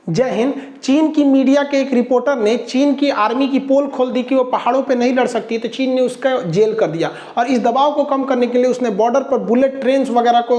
जय हिंद। चीन की मीडिया के एक रिपोर्टर ने चीन की आर्मी की पोल खोल दी कि वो पहाड़ों पे नहीं लड़ सकती, तो चीन ने उसका जेल कर दिया और इस दबाव को कम करने के लिए उसने बॉर्डर पर बुलेट ट्रेन्स वगैरह को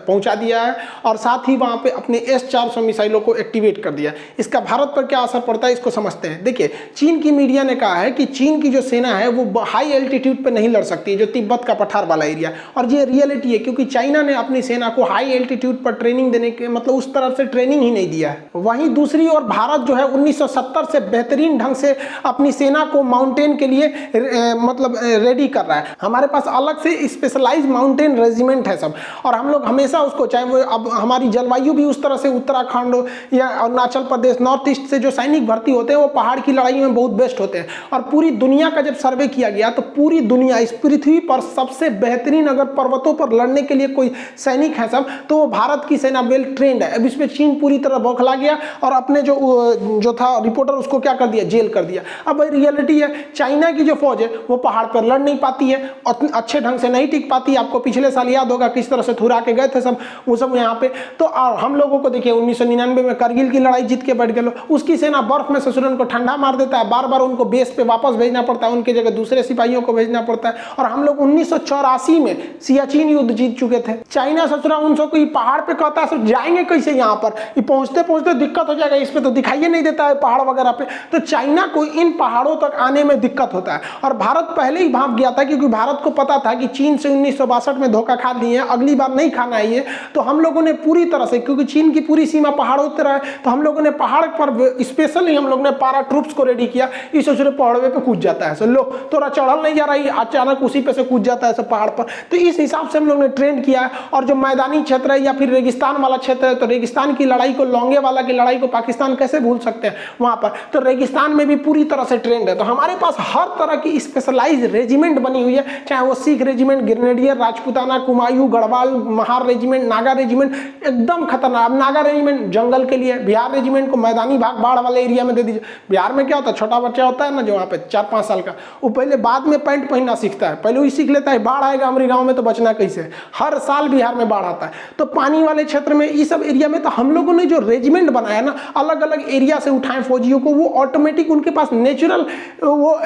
पहुंचा दिया है और साथ ही वहां पे अपने S-400 मिसाइलों को एक्टिवेट कर दिया। इसका भारत पर क्या असर पड़ता है इसको समझते हैं। देखिए, चीन की मीडिया ने कहा है कि चीन की जो सेना है वो हाई एल्टीट्यूड पर नहीं लड़ सकती, जो तिब्बत का पठार वाला एरिया, और ये रियलिटी है क्योंकि चाइना ने अपनी सेना को हाई एल्टीट्यूड पर ट्रेनिंग देने के मतलब उस तरफ से ट्रेनिंग ही नहीं दिया है। वहीं दूसरी ओर भारत जो है 1970 से बेहतरीन ढंग से अपनी सेना को माउंटेन के लिए रेडी कर रहा है। हमारे पास अलग से स्पेशलाइज माउंटेन रेजिमेंट है सब, और हम लोग हमेशा उसको, चाहे वो अब हमारी जलवायु भी उस तरह से उत्तराखंड या अरुणाचल प्रदेश नॉर्थ ईस्ट से जो सैनिक भर्ती होते हैं वो पहाड़ की लड़ाई में बहुत बेस्ट होते हैं। और पूरी दुनिया का जब सर्वे किया गया तो पूरी दुनिया, इस पृथ्वी पर सबसे बेहतरीन अगर पर्वतों पर लड़ने के लिए कोई सैनिक है सब, तो वो भारत की सेना वेल ट्रेंड है। अब इसमें चीन पूरी तरह बौखला गया और अपने जो था रिपोर्टर उसको क्या कर दिया, जेल कर दिया। अब रियलिटी है, चाइना की जो फौज है वो पहाड़ पर लड़ नहीं पाती है, अच्छे ढंग से नहीं टिक पाती। आपको पिछले साल याद होगा किस तरह से थुरा के गए थे सब वो सब यहाँ पे। तो हम लोगों को देखिए 1999 में करगिल की लड़ाई जीत के बैठ गए, उसकी सेना बर्फ में ससुरन को ठंडा मार देता है, बार बार उनको बेस पे वापस भेजना पड़ता है, उनकी जगह दूसरे सिपाहियों को भेजना पड़ता है। और हम लोग 1984 में सियाचिन युद्ध जीत चुके थे। चाइना ससुरा उनसे कोई पहाड़ पे कहता है जाएंगे कैसे, यहाँ पर पहुंचते पहुंचते दिक्कत हो जाएगा, इस पे तो दिखाई नहीं देता है पहाड़ वगैरह पे। तो चाइना को इन पहाड़ों तक आने में दिक्कत होता है और भारत पहले ही भाग गया था क्योंकि भारत को पता था कि चीन से 1962 में धोखा खा लिए, अगली बार नहीं खाना है ये। तो हम लोगों ने पूरी तरह से, क्योंकि चीन की पूरी सीमा पहाड़ों पर है, तो हम लोगों ने पहाड़ पर स्पेशली हम लोग ने पारा ट्रूप्स को रेडी किया। इस सोच पहाड़ों पे कूद जाता है लो, तोरा चढ़ल नहीं जा रही, अचानक उसी पे से कूद जाता है सब पहाड़ पर। तो इस हिसाब से हम लोग ने ट्रेंड किया है। और जो मैदानी क्षेत्र है या फिर रेगिस्तान वाला क्षेत्र है, तो रेगिस्तान की लड़ाई को, लोंगे वाला की लड़ाई को पाकिस्तान कैसे भूल सकते हैं वहां पर। तो रेगिस्तान में भी पूरी तरह से ट्रेंड है। तो हमारे पास हर तरह की स्पेशलाइज रेजिमेंट बनी हुई है, चाहे वो Sikh regiment, grenadier, Rajputana, Kumaon, Garhwal, Mahar regiment, Naga regiment, एकदम खतरनाक। नागा रेजिमेंट जंगल के लिए, बिहार रेजिमेंट को मैदानी भाग बाढ़ वाले एरिया में दे दीजिए। बिहार में क्या होता है, छोटा बच्चा होता है ना जो वहाँ पे 4-5 साल का, वो पहले बाद में पैंट पहनना सीखता है, पहले वही सीख लेता है बाढ़ आएगा हमारे गाँव में तो बचना कैसे। हर साल बिहार में बाढ़ आता है। तो पानी वाले क्षेत्र में, इस सब एरिया में, तो हम लोगों ने जो रेजिमेंट बनाया ना, अलग अलग एरिया से उठाए फौजियों को, वो ऑटोमेटिक उनके पास नेचुरल वो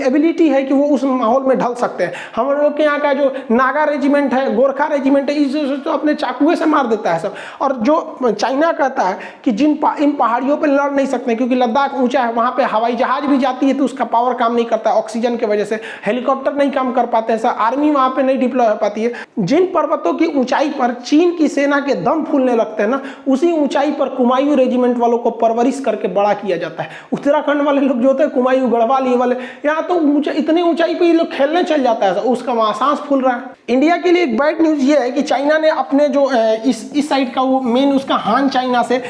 एबिलिटी है कि वो उस माहौल में ढल सकते हैं। हम लोग के यहाँ का जो नागा रेजिमेंट है, गोरखा रेजिमेंट है, इस तो अपने चाकुए से मार देता है सब। और जो चाइना कहता है कि इन पहाड़ियों पर लड़ नहीं सकते क्योंकि लद्दाख ऊंचा है, वहाँ पे हवाई जहाज भी जाती है तो उसका पावर काम नहीं करता ऑक्सीजन की वजह से, हेलीकॉप्टर नहीं काम कर पाते हैं, आर्मी वहाँ पे नहीं डिप्लॉय हो पाती है। जिन पर्वतों की ऊंचाई पर चीन की सेना के दम फूलने लगते हैं ना, उसी ऊंचाई पर कुमायूं रेजिमेंट वालों को परवरिश करके बड़ा किया जाता है। उत्तराखंड वाले लोग जो होते हैं, कुमायूं, गढ़वाल, ये वाले, यहाँ तो इतने ऊंचाई पे ये लोग खेलने चल जाता है, उसका वहाँ सांस फूल रहा है। इंडिया के लिए एक बैड न्यूज ये है कि चाइना ने अपने जो इस साइड का वो मेन उसका हान चाइना से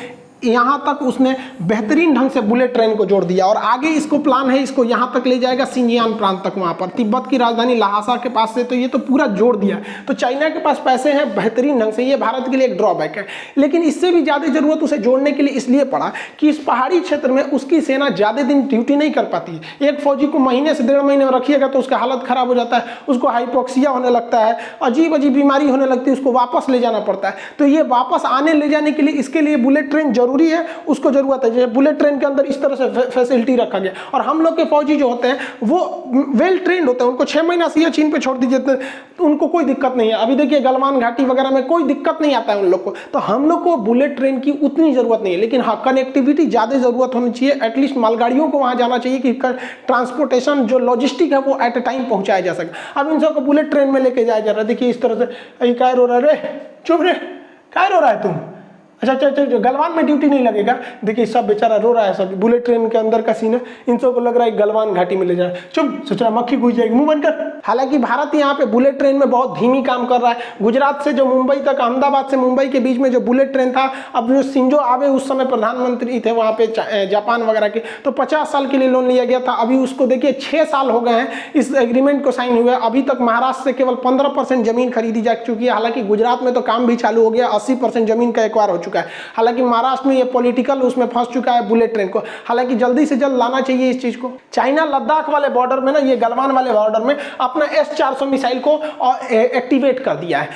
यहाँ तक उसने बेहतरीन ढंग से बुलेट ट्रेन को जोड़ दिया और आगे इसको प्लान है, इसको यहाँ तक ले जाएगा, सिंजियान प्रांत तक, वहाँ पर तिब्बत की राजधानी लहासा के पास से। तो ये तो पूरा जोड़ दिया। तो चाइना के पास पैसे हैं बेहतरीन ढंग से, ये भारत के लिए एक ड्रॉबैक है। लेकिन इससे भी ज़्यादा जरूरत उसे जोड़ने के लिए इसलिए पड़ा कि इस पहाड़ी क्षेत्र में उसकी सेना ज़्यादा दिन ड्यूटी नहीं कर पाती है। एक फौजी को महीने से 1.5 महीने में रखिएगा तो उसका हालत खराब हो जाता है, उसको हाइपोक्सिया होने लगता है, अजीब अजीब बीमारी होने लगती है, उसको वापस ले जाना पड़ता है। तो ये वापस आने ले जाने के लिए, इसके लिए बुलेट ट्रेन जरूरी है, उसको जरूरत है। जैसे बुलेट ट्रेन के अंदर इस तरह से फैसिलिटी रखा गया। और हम लोग के फौजी जो होते हैं वो वेल ट्रेंड होते हैं, उनको 6 महीना सियाचिन पे छोड़ दीजिए तो उनको कोई दिक्कत नहीं है। अभी देखिए गलवान घाटी वगैरह में कोई दिक्कत नहीं आता है उन लोग को। तो हम लोग को बुलेट ट्रेन की उतनी जरूरत नहीं है, लेकिन हाँ कनेक्टिविटी ज़्यादा जरूरत होनी चाहिए। एटलीस्ट मालगाड़ियों को वहाँ जाना चाहिए कि ट्रांसपोर्टेशन जो लॉजिस्टिक है वो एट ए टाइम पहुँचाया जा सके। अब इन सबको बुलेट ट्रेन में लेके जाया जा रहा है। देखिए इस तरह से, क्या रो रहा है रे, चुप रे, क्या रो रहा है तुम, अच्छा गलवान में ड्यूटी नहीं लगेगा। देखिए सब बेचारा रो रहा है, सब बुलेट ट्रेन के अंदर का सीन है। इन सबको लग रहा है गलवान घाटी में ले जाए, चुप, सोच रहा मक्खी घुस जाएगी, मुंह बंद कर। हालांकि भारत यहाँ पे बुलेट ट्रेन में बहुत धीमी काम कर रहा है। गुजरात से जो मुंबई तक, अहमदाबाद से मुंबई के बीच में जो बुलेट ट्रेन था, अब जो शिंजो आबे उस समय प्रधानमंत्री थे वहाँ पे जापान वगैरह के, तो 50 साल के लिए लोन लिया गया था। अभी उसको देखिए 6 साल हो गए हैं इस एग्रीमेंट को साइन हुए, अभी तक महाराष्ट्र से केवल 15% जमीन खरीदी जा चुकी है। हालांकि गुजरात में तो काम भी चालू हो गया, 80% जमीन का एक्वायर हो चुका है। चुका है। हालांकि महाराष्ट्र में ये पॉलिटिकल उसमें फंस चुका है बुलेट ट्रेन को, हालांकि जल्दी से जल्द लाना चाहिए इस चीज को। चाइना लद्दाख वाले बॉर्डर में ना, ये गलवान वाले बॉर्डर में अपना S-400 मिसाइल को एक्टिवेट कर दिया है।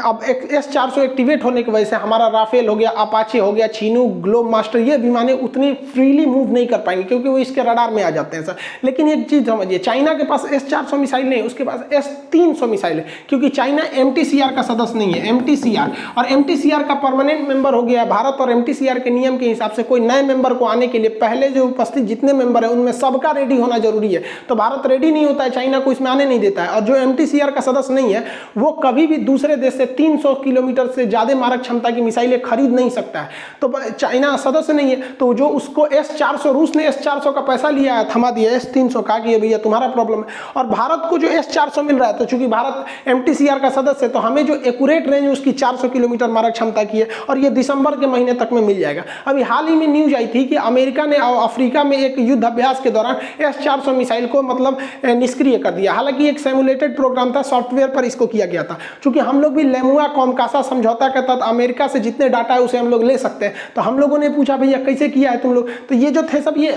अब S-400 एक्टिवेट होने की वजह से हमारा राफेल हो गया, अपाचे हो गया, चीनू, ग्लोब मास्टर, ये विमानें उतनी फ्रीली मूव नहीं कर पाएंगे क्योंकि वो इसके रडार में आ जाते हैं सर। लेकिन एक चीज समझिए, चाइना के पास S-400 मिसाइल नहीं, उसके पास S-300 मिसाइल है, क्योंकि चाइना MTCR का सदस्य नहीं है। MTCR और MTCR का परमानेंट मेंबर हो गया है भारत, और MTCR के नियम के हिसाब से कोई नए मेंबर को आने के लिए पहले जो उपस्थित जितने मेंबर है उनमें सबका रेडी होना जरूरी है। तो भारत रेडी नहीं होता है, चाइना को इसमें आने नहीं देता है। और जो MTCR का सदस्य नहीं है वो कभी भी दूसरे देश से 300 किलोमीटर से ज्यादा मारक क्षमता की मिसाइलें खरीद नहीं सकता है। तो चाइना सदस्य नहीं है, तो जो उसको S-400, रूस ने S-400 का पैसा लिया है, थमा दिया S-300 का कि भैया तुम्हारा प्रॉब्लम है। और भारत को जो S-400 मिल रहा है, तो चूंकि भारत MTCR का सदस्य है तो हमें जो एक्यूरेट रेंज उसकी 400 किलोमीटर मारक क्षमता की है, और ये दिसंबर के महीने तक में मिल जाएगा। अभी हाल ही में न्यूज आई थी कि अमेरिका ने अफ्रीका में एक युद्ध अभ्यास के दौरान S-400 मिसाइल को मतलब निष्क्रिय कर दिया। हालांकि एक सिमुलेटेड प्रोग्राम था, सॉफ्टवेयर पर इसको किया गया था। चूंकि हम लोग भी लेमुआ कॉमकासा समझौता के तहत अमेरिका से जितने डाटा है उसे हम लोग ले सकते हैं, तो हम लोगों ने पूछा भैया कैसे किया है तुम लोग। तो ये जो थे सब, ये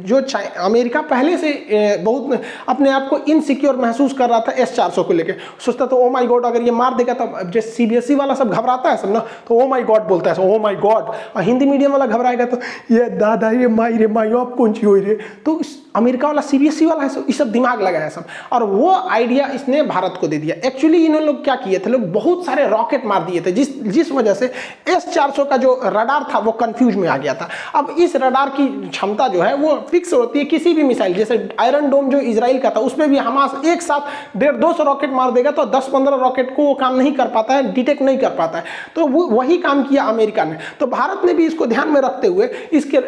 जो अमेरिका पहले से बहुत अपने आप को इनसिक्योर महसूस कर रहा था S-400 को लेकर, सोचता तो ओ माय गॉड अगर ये मार देगा, तो जैसे CBSE वाला सब घबराता है सब ना, तो ओ माय गॉड बोलता है, ओ माय गॉड। और हिंदी मीडियम वाला घबराएगा तो ये दादा रे माई आप कौन सी हो रही। तो अमेरिका वाला CBSE वाला है सब, ये सब दिमाग लगाया सब, और वो आइडिया इसने भारत को दे दिया। एक्चुअली इन्होंने लोग क्या किए थे, लोग बहुत सारे रॉकेट मार दिए थे, जिस वजह से S-400 का जो रडार था वो कंफ्यूज में आ गया था। अब इस रडार की क्षमता जो है वो फिक्स होती है किसी भी मिसाइल, जैसे आयरन डोम जो इजराइल का था उसमें भी हमास एक साथ 150-200 रॉकेट मार देगा तो 10-15 रॉकेट को वो काम नहीं कर पाता है, डिटेक्ट नहीं कर पाता है। तो वो वही काम किया अमेरिका ने। तो भारत ने भी इसको ध्यान में रखते हुए इसके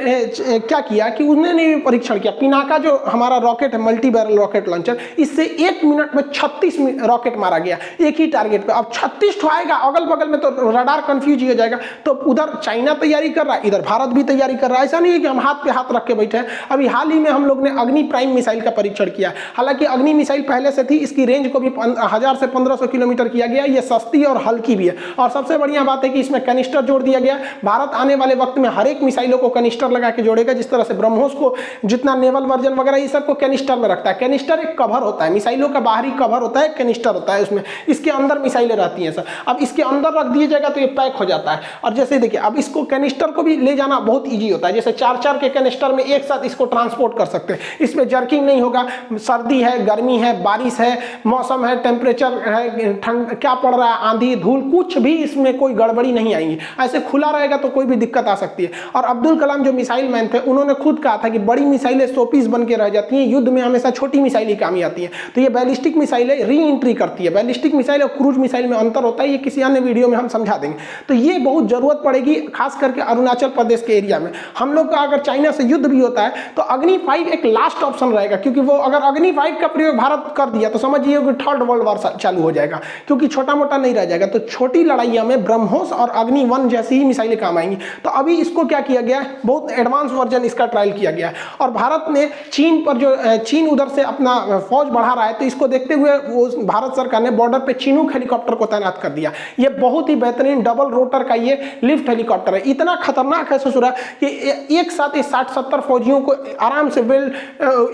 क्या किया कि उन्होंने भी परीक्षण किया। पिनाका जो हमारा रॉकेट है, मल्टी बैरल रॉकेट लॉन्चर, इससे 1 मिनट में 36 रॉकेट मारा गया एक ही टारगेट पे। अब 36 ठो आएगा अगल बगल में, तो रडार कंफ्यूज हो जाएगा। तो उधर चाइना तैयारी कर रहा है, इधर भारत भी तैयारी कर रहा है। ऐसा नहीं है कि हम हाथ पे हाथ रख के बैठे हैं। अभी हाल ही में हम लोग ने अग्नि प्राइम मिसाइल का परीक्षण किया। हालांकि अग्नि मिसाइल पहले से थी, इसकी रेंज को भी 1000 से 1500 किलोमीटर किया गया। ये सस्ती और हल्की भी है, और सबसे बढ़िया बात है कि इसमें कैनिस्टर जोड़ दिया गया। भारत आने वाले वक्त में हर एक मिसाइलों को कैनिस्टर लगा के जोड़ेगा, जिस तरह से ब्रह्मोस को जितना नेवल वर्जन वगैरह ये सब को कैनिस्टर में रखता है। कैनिस्टर एक कवर होता है, मिसाइलों का बाहरी कवर होता है, कैनिस्टर होता है उसमें, इसके अंदर मिसाइलें रहती हैं सर। अब इसके अंदर रख दिया जाएगा तो ये पैक हो जाता है। और जैसे देखिए, अब इसको कैनिस्टर को भी ले जाना बहुत ईजी होता है, जैसे 4-4 के कैनिस्टर में एक साथ इसको ट्रांसपोर्ट कर सकते हैं। इसमें जर्किंग नहीं होगा। सर्दी है, गर्मी है, बारिश है, मौसम है, टेम्परेचर है, ठंड क्या पड़ रहा है, आंधी धूल, कुछ भी इसमें कोई गड़बड़ी नहीं आएगी। ऐसे खुला रहेगा तो कोई भी दिक्कत आ सकती है। और अब्दुल कलाम जो मिसाइल मैन थे, उन्होंने खुद कहा था कि बड़ी मिसाइलें शोपीस बन के रह जाती हैं, युद्ध में हमेशा छोटी मिसाइल ही काम आती है। तो ये बैलिस्टिक मिसाइलें री एंट्री करती है। बैलिस्टिक मिसाइल और क्रूज मिसाइल में अंतर होता है, ये किसी अन्य वीडियो में हम समझा देंगे। तो ये बहुत जरूरत पड़ेगी, खास करके अरुणाचल प्रदेश के एरिया में। हम लोग का अगर चाइना से युद्ध भी होता है तो अग्नि 5 एक लास्ट ऑप्शन रहेगा, क्योंकि वो अगर अग्नि 5 का प्रयोग भारत कर दिया तो समझिए कि 3rd वर्ल्ड वॉर चालू हो जाएगा, क्योंकि छोटा मोटा नहीं रह जाएगा। तो छोटी लड़ाइयों में ब्रह्मोस और अग्नि 1 जैसी ही मिसाइलें काम आएंगी। तो अभी इसको क्या किया गया है, बहुत एडवांस वर्जन इसका ट्रायल किया गया है। और भारत ने चीन पर जो चीन उधर से अपना फौज बढ़ा रहा है, तो इसको देखते हुए वो भारत सरकार ने बॉर्डर पे चिनूक हेलीकॉप्टर को तैनात कर दिया। ये बहुत ही बेहतरीन डबल रोटर का ये लिफ्ट हेलीकॉप्टर है। इतना खतरनाक है ससुरा कि एक साथ ही 60-70 फौजियों को आराम से वेल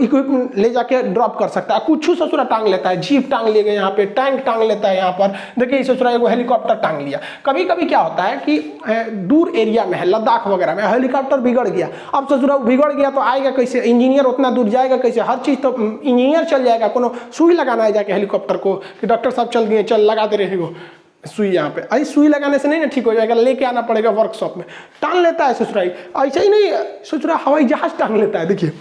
इक्विपमेंट ले जाके ड्रॉप कर सकता है। कुछ ससुरा टांग लेता है, जीप टांग ले गए यहाँ पे, टैंक टांग लेता है यहाँ पर। देखिए ससुरा एगो हेलीकॉप्टर टांग लिया। कभी कभी क्या होता है कि दूर एरिया में है, लद्दाख वगैरह में हेलीकॉप्टर बिगड़ गया। अब ससुरा बिगड़ गया तो आएगा कैसे, इंजीनियर उतना दूर जाएगा कैसे, हर चीज तो इंजीनियर चल जाएगा। कोनो सुई लगाना है जाके हेलीकॉप्टर को कि डॉक्टर साहब चल गए, चल लगा दे रहे हो सुई यहाँ पे। अरे सुई लगाने से नहीं ना ठीक हो जाएगा, लेके आना पड़ेगा वर्कशॉप में। टांग लेता है ससुराई, ऐसा ही नहीं ससुरा हवाई जहाज टांग लेता है। देखिए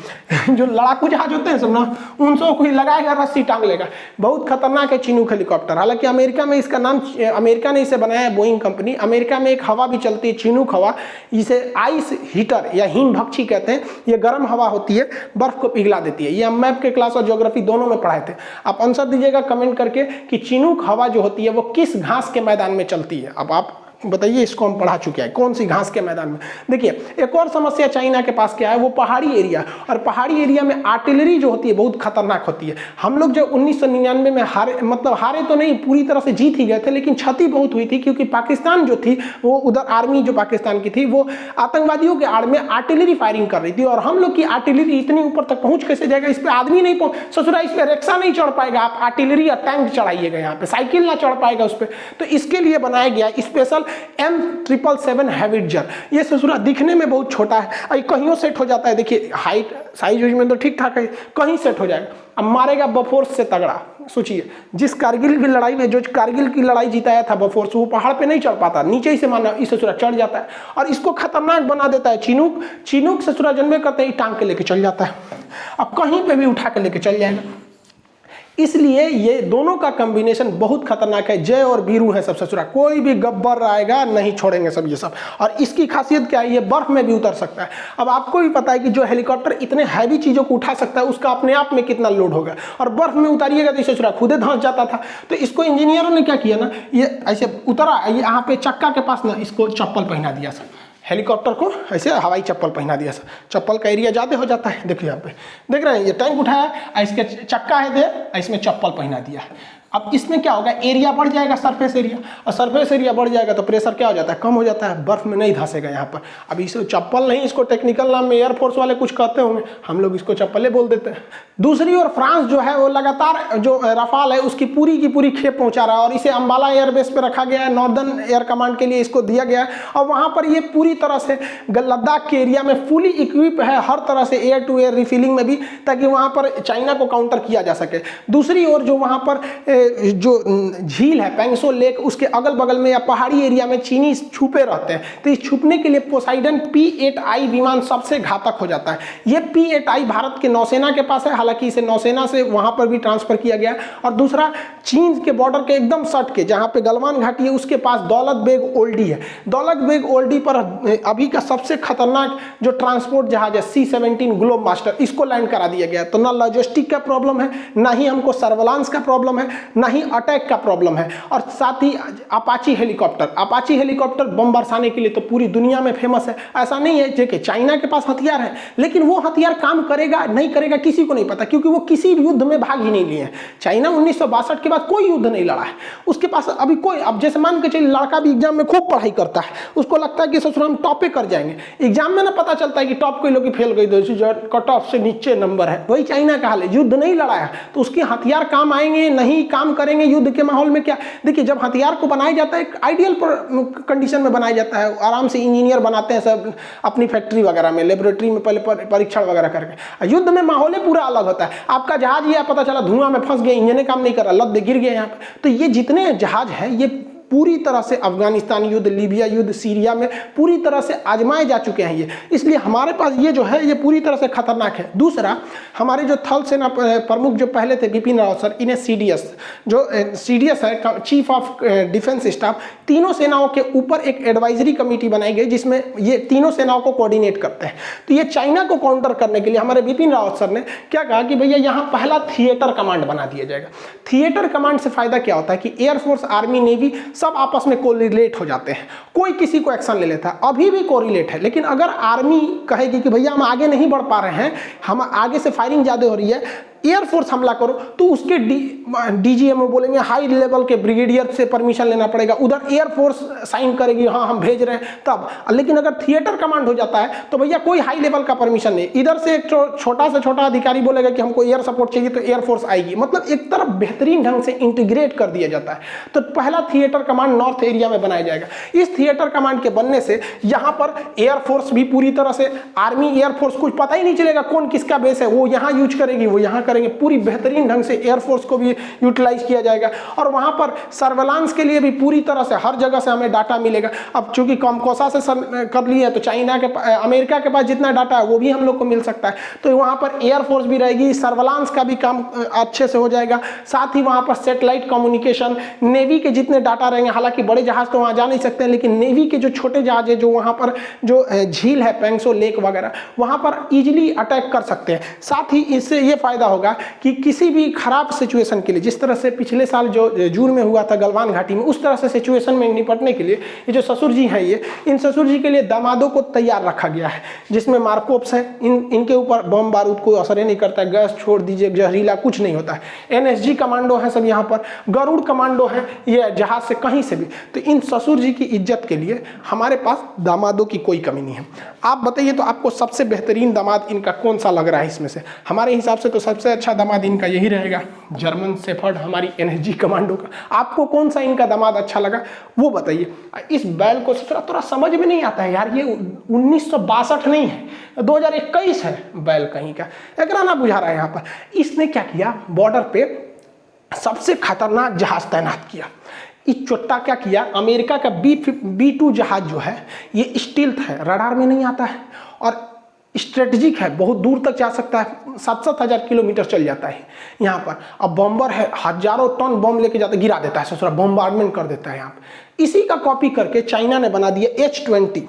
जो लड़ाकू जहाज होते हैं सब ना, उनसे कोई लगाएगा रस्सी टांग लेगा। बहुत खतरनाक है चिनूक हेलीकॉप्टर। हालांकि अमेरिका में इसका नाम, अमेरिका ने इसे बनाया है, बोइंग कंपनी। अमेरिका में एक हवा भी चलती है चिनूक हवा, इसे आइस हीटर या हिम भक्षी कहते हैं। ये गर्म हवा होती है, बर्फ को पिघला देती है। ये हम मैप के क्लास और ज्योग्राफी दोनों में पढ़ाए थे। आप आंसर दीजिएगा कमेंट करके कि चिनूक हवा जो होती है वो किस घास के मैदान में चलती है। अब आप बताइए, इसको हम पढ़ा चुके हैं, कौन सी घास के मैदान में। देखिए एक और समस्या चाइना के पास क्या है, वो पहाड़ी एरिया, और पहाड़ी एरिया में आर्टिलरी जो होती है बहुत खतरनाक होती है। हम लोग जब 1999 में हारे तो नहीं, पूरी तरह से जीत ही गए थे, लेकिन क्षति बहुत हुई थी, क्योंकि पाकिस्तान जो थी वो उधर आर्मी जो पाकिस्तान की थी वो आतंकवादियों के आड़ में आर्टिलरी फायरिंग कर रही थी, और हम लोग की आर्टिलरी इतनी ऊपर तक पहुंच कैसे जाएगा, इस पर आदमी नहीं पहुंच, ससुरा इस पर रिक्शा नहीं चढ़ पाएगा, आप आर्टिलरी या टैंक चढ़ाइएगा, यहाँ पे साइकिल ना चढ़ पाएगा उस पर। तो इसके लिए बनाया गया स्पेशल M777 हैविटजर। ये ससुरा दिखने में बहुत छोटा है, कहीं सेट हो जाता है, देखिए हाइट साइज में तो ठीक ठाक है, कहीं सेट हो जाएगा, अब मारेगा बफोर्स से तगड़ा। सोचिए जिस कारगिल की लड़ाई में, जो कारगिल की लड़ाई जिताया था बफोर्स, वो पहाड़ पे नहीं चढ़ पाता, नीचे ही से माना इस ससुरा चढ़ जाता है, और इसको खतरनाक बना देता है चिनूक ससुरा जन्मे करते ही टांग के लेके चल जाता है, अब कहीं पे भी उठा के लेके चल जाएगा। इसलिए ये दोनों का कॉम्बिनेशन बहुत खतरनाक है, जय और वीरू है सब ससुरा, कोई भी गब्बर आएगा नहीं छोड़ेंगे सब ये सब। और इसकी खासियत क्या है, ये बर्फ में भी उतर सकता है। अब आपको भी पता है कि जो हेलीकॉप्टर इतने हैवी चीज़ों को उठा सकता है उसका अपने आप में कितना लोड होगा, और बर्फ में उतारिएगा तो ससुरा खुदे धंस जाता था। तो इसको इंजीनियरों ने क्या किया ना, ये ऐसे उतरा, यहाँ पे चक्का के पास ना इसको चप्पल पहना दिया सर, हेलीकॉप्टर को ऐसे हवाई चप्पल पहना दिया सर, चप्पल का एरिया ज़्यादा हो जाता है। देखिए यहाँ पे देख रहे हैं, ये टैंक उठाया, इसके चक्का है दे, इसमें चप्पल पहना दिया है। अब इसमें क्या होगा, एरिया बढ़ जाएगा, सरफेस एरिया, और सरफेस एरिया बढ़ जाएगा तो प्रेशर क्या हो जाता है, कम हो जाता है, बर्फ में नहीं धंसेगा यहाँ पर। अब इस चप्पल नहीं, इसको टेक्निकल नाम में एयरफोर्स वाले कुछ कहते होंगे, हम लोग इसको चप्पलें बोल देते हैं। दूसरी ओर फ्रांस जो है वो लगातार जो रफाल है उसकी पूरी की पूरी खेप पहुंचा रहा है, और इसे अंबाला एयरबेस पे रखा गया है, नॉर्दर्न एयर कमांड के लिए इसको दिया गया है, और वहाँ पर ये पूरी तरह से लद्दाख के एरिया में फुली इक्विप है, हर तरह से एयर टू एयर रिफिलिंग में भी, ताकि वहाँ पर चाइना को काउंटर किया जा सके। दूसरी ओर जो वहाँ पर जो झील है पेंगसो लेक, उसके अगल बगल में या पहाड़ी एरिया में चीनी छुपे रहते हैं, तो इस छुपने के लिए पोसाइडन P-8I विमान सबसे घातक हो जाता है। ये P-8I भारत के नौसेना के पास है, हालांकि इसे नौसेना से वहां पर भी ट्रांसफर किया गया। और दूसरा, चीन के बॉर्डर के एकदम सट के जहां पे गलवान घाटी है उसके पास दौलत बेग ओल्डी है। दौलत बेग ओल्डी पर अभी का सबसे खतरनाक जो ट्रांसपोर्ट जहाज है C-17 ग्लोब मास्टर, इसको लैंड करा दिया गया। तो ना लॉजिस्टिक का प्रॉब्लम है, ना ही हमको सर्वेलांस का प्रॉब्लम है, ना ही अटैक का प्रॉब्लम है। और साथ ही अपाची हेलीकॉप्टर बम बरसाने के लिए तो पूरी दुनिया में फेमस है। ऐसा नहीं है कि चाइना के पास हथियार है, लेकिन वो हथियार काम करेगा नहीं करेगा किसी को नहीं पता, क्योंकि वो किसी भी युद्ध में भाग ही नहीं लिए हैं। चाइना 1962 के बाद कोई युद्ध नहीं लड़ा है, उसके पास अभी कोई, अब जैसे मान के चलिए लड़का भी एग्जाम में खूब पढ़ाई करता है, उसको लगता है कि ससुर हम टॉप पे कर जाएंगे, एग्जाम में ना पता चलता है कि टॉप कोई लोग फेल गई, कट ऑफ से नीचे नंबर है। वही चाइना का हाल है, युद्ध नहीं लड़ाया तो उसके हथियार काम आएंगे नहीं, काम करेंगे युद्ध के माहौल में क्या। देखिए जब हथियार को बनाया जाता है एक आइडियल कंडीशन में बनाया जाता है, आराम से इंजीनियर बनाते हैं सब अपनी फैक्ट्री वगैरह में, लेबोरेटरी में पहले परीक्षण वगैरह करके। युद्ध में माहौल पूरा अलग होता है। आपका जहाज ये पता चला धुआं में फंस गया, इंजन काम नहीं कर रहा, लद गिर गया यहाँ पे। तो ये जितने जहाज है ये पूरी तरह से अफगानिस्तान युद्ध, लीबिया युद्ध, सीरिया में पूरी तरह से आजमाए जा चुके हैं ये, इसलिए हमारे पास ये जो है ये पूरी तरह से खतरनाक है। दूसरा, हमारे जो थल सेना प्रमुख जो पहले थे बिपिन रावत सर, इन्हें CDS जो CDS है चीफ ऑफ डिफेंस स्टाफ, तीनों सेनाओं के ऊपर एक एडवाइजरी कमेटी बनाई गई जिसमें ये तीनों सेनाओं को कोऑर्डिनेट करते हैं। तो ये चाइना को काउंटर करने के लिए हमारे बिपिन रावत सर ने क्या कहा कि भैया यहाँ पहला थिएटर कमांड बना दिया जाएगा। थिएटर कमांड से फायदा क्या होता है कि एयरफोर्स, आर्मी, नेवी सब आपस में कोरिलेट हो जाते हैं, कोई किसी को एक्शन ले लेता है। अभी भी कोरिलेट है, लेकिन अगर आर्मी कहेगी कि भैया हम आगे नहीं बढ़ पा रहे हैं, हम आगे से फायरिंग ज़्यादा हो रही है, एयरफोर्स हमला करो, तो उसके DGM बोलेंगे, हाई लेवल के ब्रिगेडियर से परमिशन लेना पड़ेगा, उधर एयरफोर्स साइन करेगी हाँ हम भेज रहे हैं तब। लेकिन अगर थिएटर कमांड हो जाता है तो भैया कोई हाई लेवल का परमिशन नहीं, इधर से एक छोटा से छोटा अधिकारी बोलेगा कि हमको एयर सपोर्ट चाहिए तो एयरफोर्स आएगी। मतलब एक तरफ बेहतरीन ढंग से इंटीग्रेट कर दिया जाता है। तो पहला थिएटर कमांड नॉर्थ एरिया में बनाया जाएगा। इस थिएटर कमांड के बनने से यहाँ पर एयरफोर्स भी पूरी तरह से, आर्मी एयरफोर्स कुछ पता ही नहीं चलेगा कौन किसका बेस है, वो यहाँ यूज करेगी वो यहाँ करेंगे, पूरी बेहतरीन ढंग से एयरफोर्स को भी यूटिलाइज किया जाएगा। और वहां पर सर्वेलांस के लिए भी पूरी तरह से हर जगह से हमें डाटा मिलेगा। अब चूंकि कॉमकोसा से कर लिए तो चाइना के, अमेरिका के पास जितना डाटा है वो भी हम लोग को मिल सकता है। तो वहां पर एयरफोर्स भी रहेगी, सर्वेलांस का भी काम अच्छे से हो जाएगा। साथ ही वहां पर सैटेलाइट कम्युनिकेशन, नेवी के जितने डाटा रहेंगे, हालांकि बड़े जहाज तो वहां जा नहीं सकते हैं, लेकिन नेवी के जो छोटे जहाज है, जो वहां पर जो झील है पेंगसो लेक वगैरह, वहां पर इजिली अटैक कर सकते हैं। साथ ही इससे ये फायदा होगा होगा कि किसी भी खराब सिचुएशन के लिए, जिस तरह से पिछले साल जो जून में हुआ था गलवान घाटी में, उस तरह से सिचुएशन में निपटने के लिए ये जो ससुर जी हैं, ये इन ससुर जी के लिए दामादों को तैयार रखा गया है, जिसमें मार्कोप्स हैं, इनके ऊपर बम बारूद कोई असर ही नहीं करता है, गैस छोड़ दीजिए, जहरीला कुछ नहीं होता है। NSG कमांडो है सब यहाँ पर, गरुड़ कमांडो है, ये जहाज से कहीं से भी। तो इन ससुर जी की इज्जत के लिए हमारे पास दामादों की कोई कमी नहीं है। आप बताइए तो आपको सबसे बेहतरीन दामाद इनका कौन सा लग रहा है इसमें से? हमारे हिसाब से तो सबसे अच्छा दामाद इनका यही रहेगा, जर्मन शेफर्ड, हमारी NSG कमांडो का। आपको कौन सा इनका दामाद अच्छा लगा वो बताइए। इस बैल को थोड़ा समझ में नहीं आता है यार, ये 1962 नहीं है, 2021 है बैल कहीं का, एक ना बुझा रहा है यहाँ पर। इसने क्या किया, बॉर्डर पे सबसे खतरनाक जहाज तैनात किया। इस चोट्टा क्या किया, अमेरिका का B-2 जहाज जो है ये स्टील्थ है, रडार में नहीं आता है और स्ट्रेटेजिक है, बहुत दूर तक जा सकता है, 7-7 हज़ार किलोमीटर चल जाता है यहाँ पर। अब बॉम्बर है, हजारों टन बम लेके जाता, गिरा देता है, ससुरा बम्बार्डमेंट कर देता है यहाँ पर। इसी का कॉपी करके चाइना ने बना दिया H-20,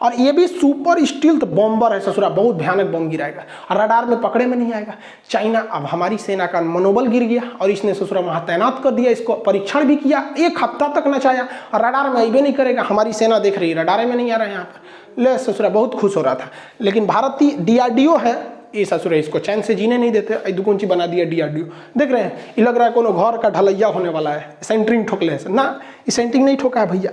और ये भी सुपर स्टील्थ बॉम्बर है ससुरा, बहुत भयानक बम गिराएगा और रडार में पकड़े में नहीं आएगा। चाइना, अब हमारी सेना का मनोबल गिर गया और इसने ससुरा वहाँ तैनात कर दिया, इसको परीक्षण भी किया, 1 हफ्ता तक नचाया और रडार में आइबे नहीं करेगा। हमारी सेना देख रही है रडार में नहीं आ रहा है यहाँ पर, ले ससुरा बहुत खुश हो रहा था। लेकिन भारतीय DRDO है, ये ससुरे इसको चैन से जीने नहीं देते, दुकुंची बना दिया DRDO। देख रहे हैं, ये लग रहा है कोनो घर का ढलैया होने वाला है, सेंटरिंग ठोकले से ना, ये सेंटरिंग नहीं ठोका है भैया,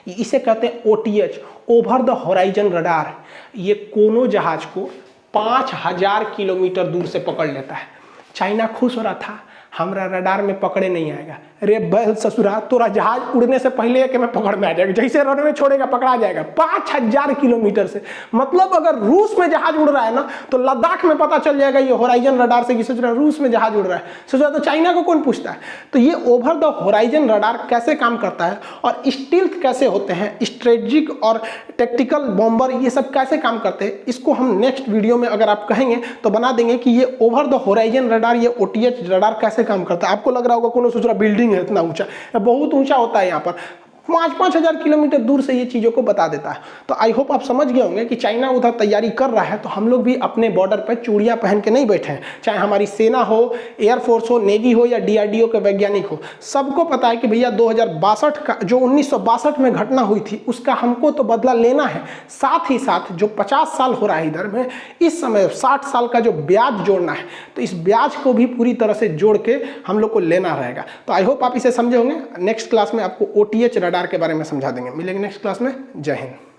इसे कहते हैं OTH, over the horizon radar. ये कोनो जहाज को 5000 किलोमीटर दूर से पकड़ लेता है। चाइना खुश हो रहा था, हमरा रडार में पकड़े नहीं आएगा। रे बैल ससुरा, तोरा जहाज उड़ने से पहले कि मैं पकड़ में आ जाएगा, जैसे रनवे छोड़ेगा पकड़ा जाएगा 5000 किलोमीटर से। मतलब अगर रूस में जहाज उड़ रहा है ना, तो लद्दाख में पता चल जाएगा ये होराइजन रडार से कि ससुरा रूस में जहाज उड़ रहा है। ससुरा तो चाइना को कौन पूछता है। तो ये ओवर द होराइजन रडार कैसे काम करता है और स्टील्थ कैसे होते हैं, स्ट्रेटेजिक और टैक्टिकल बॉम्बर ये सब कैसे काम करते हैं, इसको हम नेक्स्ट वीडियो में अगर आप कहेंगे तो बना देंगे कि ये ओवर द होराइजन रडार, ये OTH रडार कैसे काम करता है। आपको लग रहा होगा कोनो ससुरा बिल्डिंग है इतना ऊंचा, बहुत ऊंचा होता है यहाँ पर, 5-5 हज़ार किलोमीटर दूर से ये चीज़ों को बता देता है। तो आई होप आप समझ गए होंगे कि चाइना उधर तैयारी कर रहा है, तो हम लोग भी अपने बॉर्डर पर चूड़ियाँ पहन के नहीं बैठे हैं। चाहे हमारी सेना हो, एयरफोर्स हो, नेवी हो या DRDO के वैज्ञानिक हो, सबको पता है कि भैया 2062 का जो 1962 में घटना हुई थी उसका हमको तो बदला लेना है। साथ ही साथ जो 50 साल हो रहा है इधर में, इस समय 60 साल का जो ब्याज जोड़ना है, तो इस ब्याज को भी पूरी तरह से जोड़ के हम लोग को लेना रहेगा। तो आई होप आप इसे समझे होंगे। नेक्स्ट क्लास में आपको OTH रडार के बारे में समझा देंगे। मिलेंगे नेक्स्ट क्लास में। जय हिंद।